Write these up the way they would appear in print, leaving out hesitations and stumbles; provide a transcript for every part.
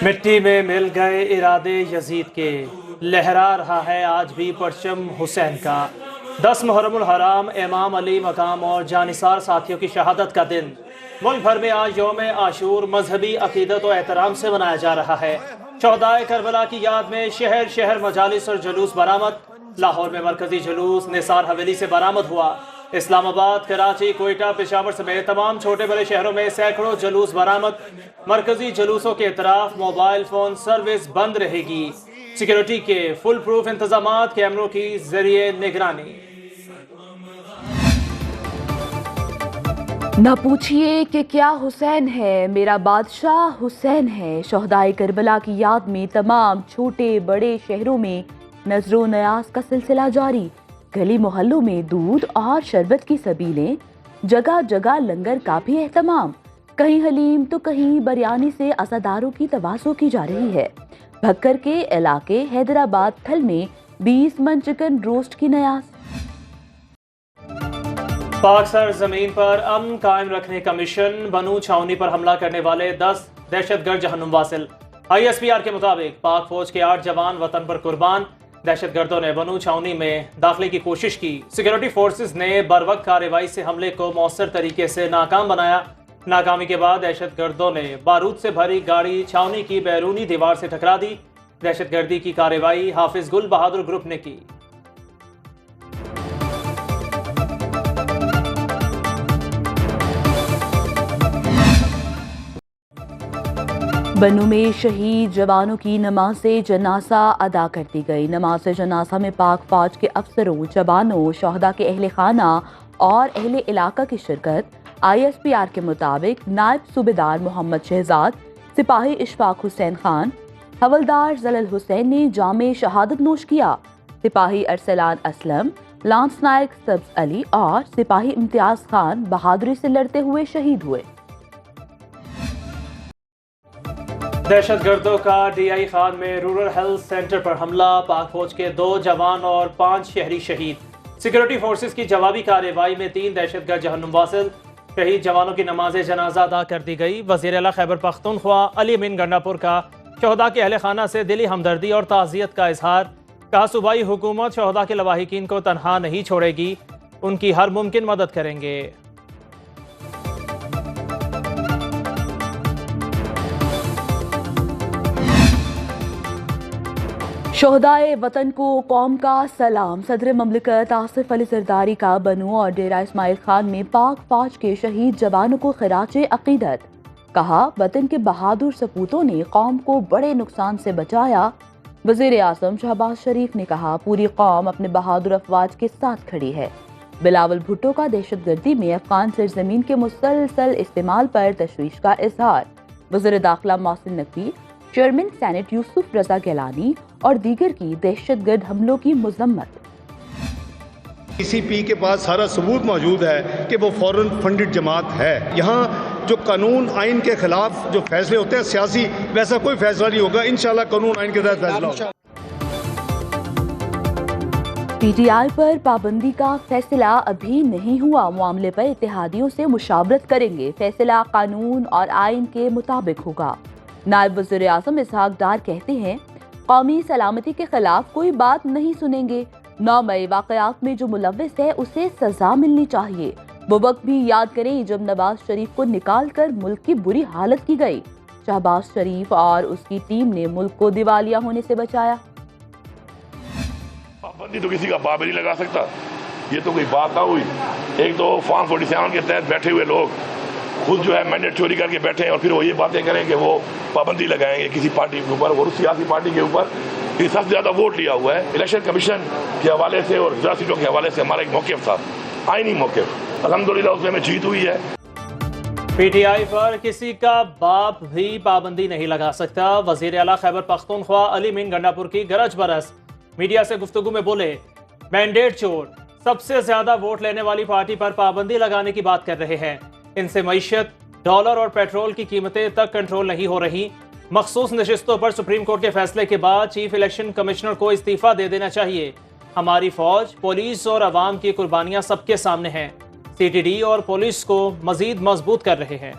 مٹی میں مل گئے ارادے یزید کے، لہرا رہا ہے آج بھی پرچم حسین کا۔ 10 محرم الحرام امام علی مقام اور جانثار ساتھیوں کی شہادت کا دن، ملک بھر میں آج یوم عاشور مذہبی عقیدت و احترام سے منایا جا رہا ہے۔ شہدائے کربلا کی یاد میں شہر شہر مجالس اور جلوس برآمد۔ لاہور میں مرکزی جلوس نثار حویلی سے برآمد ہوا۔ اسلام آباد، کراچی، کوئٹہ، پشاور سمیت تمام چھوٹے بڑے شہروں میں سینکڑوں جلوس برآمد۔ مرکزی جلوسوں کے اطراف موبائل فون سروس بند رہے گی۔ سیکیورٹی کے فل پروف انتظامات، کیمروں کی ذریعے نگرانی۔ نہ پوچھئے کہ کیا حسین ہے، میرا بادشاہ حسین ہے۔ شہدائے کربلا کی یاد میں تمام چھوٹے بڑے شہروں میں نذر و نیاز کا سلسلہ جاری۔ گلی محلوں میں دودھ اور شربت کی سبیلیں، جگہ جگہ لنگر کا بھی اہتمام۔ کہیں حلیم تو کہیں بریانی سے عزاداروں کی تواضع کی جا رہی ہے۔ بھکر کے علاقے حیدرآباد تھل میں 20 من چکن روسٹ کی نیاز۔ پاک سر زمین پر امن قائم رکھنے کا مشن، بنو چھاؤنی پر حملہ کرنے والے 10 دہشت گرد جہنم واصل۔ ISPR کے مطابق پاک فوج کے 8 جوان وطن پر قربان۔ دہشت گردوں نے بنو چھاؤنی میں داخلے کی کوشش کی، سیکیورٹی فورسز نے بروقت کارروائی سے حملے کو مؤثر طریقے سے ناکام بنایا۔ ناکامی کے بعد دہشت گردوں نے بارود سے بھری گاڑی چھاؤنی کی بیرونی دیوار سے ٹکرا دی۔ دہشت گردی کی کارروائی حافظ گل بہادر گروپ نے کی۔ بنو میں شہید جوانوں کی نماز جنازہ ادا کر دی گئی۔ نماز جنازہ میں پاک فوج کے افسروں، جوانوں، شہداء کے اہل خانہ اور اہل علاقہ کی شرکت۔ ISPR کے مطابق نائب صوبیدار محمد شہزاد، سپاہی اشفاق حسین خان، حولدار زلل حسین نے جام شہادت نوش کیا۔ سپاہی ارسلان اسلم، لانس نائک سبز علی اور سپاہی امتیاز خان بہادری سے لڑتے ہوئے شہید ہوئے۔ دہشت گردوں کا DI خان میں رورل ہیلتھ سینٹر پر حملہ، پاک فوج کے 2 جوان اور 5 شہری شہید۔ سیکیورٹی فورسز کی جوابی کارروائی میں 3 دہشت گرد جہنم واصل۔ شہید جوانوں کی نماز جنازہ ادا کر دی گئی۔ وزیر اعلیٰ خیبر پختونخوا علی امین گنڈاپور کا شہداء کے اہل خانہ سے دلی ہمدردی اور تعزیت کا اظہار۔ کہا صوبائی حکومت شہداء کے لواحقین کو تنہا نہیں چھوڑے گی، ان کی ہر ممکن مدد کریں گے۔ شہدائے وطن کو قوم کا سلام۔ صدر مملکت آصف علی زرداری کا بنو اور ڈیرہ اسماعیل خان میں پاک فوج کے شہید جوانوں کو خراج عقیدت۔ کہا وطن کے بہادر سپوتوں نے قوم کو بڑے نقصان سے بچایا۔ وزیر اعظم شہباز شریف نے کہا پوری قوم اپنے بہادر افواج کے ساتھ کھڑی ہے۔ بلاول بھٹو کا دہشت گردی میں افغان سرزمین کے مسلسل استعمال پر تشویش کا اظہار۔ وزیر داخلہ محسن نقوی، چیئرمین سینٹ یوسف رضا گیلانی اور دیگر کی دہشت گرد حملوں کی مذمت۔ PCP کے پاس سارا ثبوت موجود ہے کہ وہ فورن فنڈڈ جماعت ہے۔ یہاں جو قانون آئین کے خلاف جو فیصلے ہوتے ہیں سیاسی، ویسا کوئی فیصلہ نہیں ہوگا، انشاءاللہ قانون آئین کے تحت فیصلہ ہوگا۔ PTI پر پابندی کا فیصلہ ابھی نہیں ہوا، معاملے پر اتحادیوں سے مشاورت کریں گے، فیصلہ قانون اور آئین کے مطابق ہوگا۔ نائب وزیر اعظم اسحاق ڈار کہتے ہیں قومی سلامتی کے خلاف کوئی بات نہیں سنیں گے۔ 9 مئی واقعات میں جو ملوث ہے اسے سزا ملنی چاہیے۔ وہ وقت بھی یاد کریں جب نواز شریف کو نکال کر ملک کی بری حالت کی گئی۔ شہباز شریف اور اس کی ٹیم نے ملک کو دیوالیہ ہونے سے بچایا۔ پابندی تو کسی کا پا بھی نہیں لگا سکتا، یہ تو کوئی بات نہ ہوئی۔ ایک تو فارم 47 کے تحت بیٹھے ہوئے لوگ خود جو ہے مینڈیٹ چوری کر کے بیٹھے ہیں اور پھر وہ یہ باتیں کریں کہ وہ پابندی لگائیں گے کسی پارٹی کے اوپر اور اس سیاسی پارٹی کے اوپر۔ یہ سب سے زیادہ ووٹ لیا ہوا ہے الیکشن کمیشن کے حوالے سے اور ضلع سیٹوں کے حوالے سے ہمارا ایک موقف تھا، آئینی موقف، الحمدللہ اس میں ہمیں جیت ہوئی ہے۔ PTI پر کسی کا باپ بھی پابندی نہیں لگا سکتا، وزیر اعلیٰ خیبر پختونخوا علی امین گنڈاپور کی گرج برس۔ میڈیا سے گفتگو میں بولے مینڈیٹ چور سب سے زیادہ ووٹ لینے والی پارٹی پر پابندی لگانے کی بات کر رہے ہیں، ان سے معیشت، ڈالر اور پیٹرول کی قیمتیں تک کنٹرول نہیں ہو رہی۔ مخصوص نشستوں پر سپریم کورٹ کے فیصلے کے بعد چیف الیکشن کمشنر کو استعفیٰ دے دینا چاہیے۔ ہماری فوج، پولیس اور عوام کی قربانیاں سب کے سامنے ہیں، CTD اور پولیس کو مزید مضبوط کر رہے ہیں۔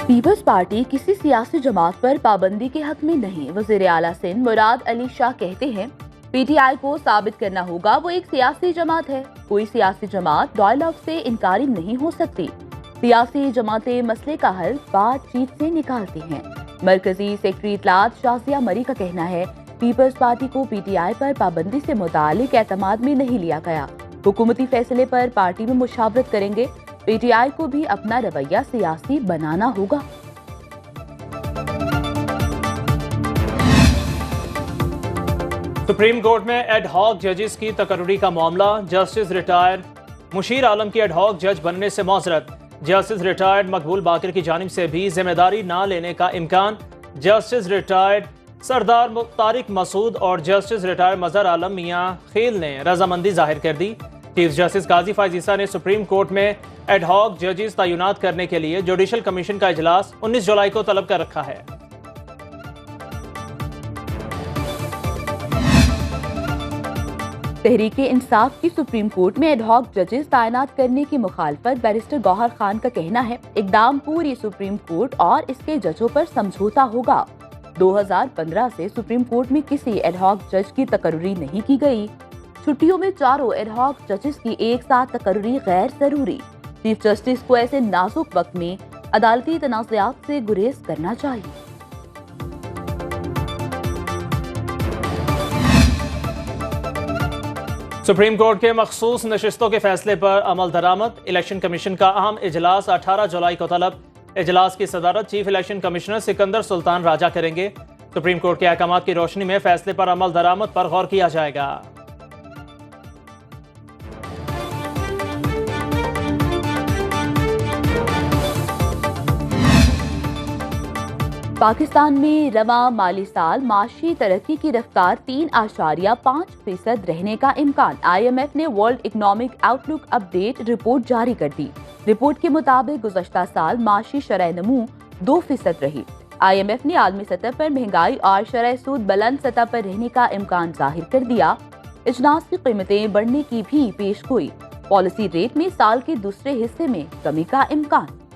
پیپلز پارٹی کسی سیاسی جماعت پر پابندی کے حق میں نہیں۔ وزیر اعلیٰ سندھ مراد علی شاہ کہتے ہیں پی ٹی آئی کو ثابت کرنا ہوگا وہ ایک سیاسی جماعت ہے۔ کوئی سیاسی جماعت ڈائیلاگ سے انکاری نہیں ہو سکتی۔ سیاسی جماعتیں مسئلے کا حل بات چیت سے نکالتی ہیں۔ مرکزی سیکرٹری اطلاعات شازیہ مری کا کہنا ہے پیپلز پارٹی کو پی ٹی آئی پر پابندی سے متعلق اعتماد میں نہیں لیا گیا۔ حکومتی فیصلے پر پارٹی میں مشاورت کریں گے۔ پی ٹی آئی کو بھی اپنا رویہ سیاسی بنانا ہوگا۔ سپریم کورٹ میں ایڈ ہاک ججز کی تقرری کا معاملہ، جسٹس ریٹائرڈ مشیر عالم کی ایڈ ہاک جج بننے سے معذرت، جسٹس ریٹائرڈ مقبول باقر کی جانب سے بھی ذمہ داری نہ لینے کا امکان، جسٹس ریٹائرڈ سردار طارق مسعود اور جسٹس ریٹائرڈ مظہر عالم میاں خیل نے رضامندی ظاہر کر دی۔ چیف جسٹس قاضی فائز عیسیٰ نے سپریم کورٹ میں ایڈ ہاک ججز تعینات کرنے کے لیے جوڈیشل کمیشن کا اجلاس 19 جولائی کو طلب کر رکھا ہے۔ تحریک انصاف کی سپریم کورٹ میں ایڈ ہاک ججز تعینات کرنے کی مخالفت بیرسٹر گوہر خان کا کہنا ہے اقدام پوری سپریم کورٹ اور اس کے ججوں پر سمجھوتا ہوگا۔ 2015 سے سپریم کورٹ میں کسی ایڈ ہاک جج کی تقرری نہیں کی گئی۔ چھٹیوں میں چاروں ایڈ ہاک ججز کی ایک ساتھ تقرری غیر ضروری۔ چیف جسٹس کو ایسے نازک وقت میں عدالتی تنازعات سے گریز کرنا چاہیے۔ سپریم کورٹ کے مخصوص نشستوں کے فیصلے پر عمل درآمد، الیکشن کمیشن کا اہم اجلاس 18 جولائی کو طلب۔ اجلاس کی صدارت چیف الیکشن کمشنر سکندر سلطان راجہ کریں گے۔ سپریم کورٹ کے احکامات کی روشنی میں فیصلے پر عمل درآمد پر غور کیا جائے گا۔ پاکستان میں رواں مالی سال معاشی ترقی کی رفتار 3.5% رہنے کا امکان۔ آئی ایم ایف نے ورلڈ اکنامک آؤٹ لک اپ ڈیٹ رپورٹ جاری کر دی۔ رپورٹ کے مطابق گزشتہ سال معاشی شرح نمو 2% رہی۔ آئی ایم ایف نے عالمی سطح پر مہنگائی اور شرح سود بلند سطح پر رہنے کا امکان ظاہر کر دیا۔ اجناس کی قیمتیں بڑھنے کی بھی پیش گوئی۔ پالیسی ریٹ میں سال کے دوسرے حصے میں کمی کا امکان۔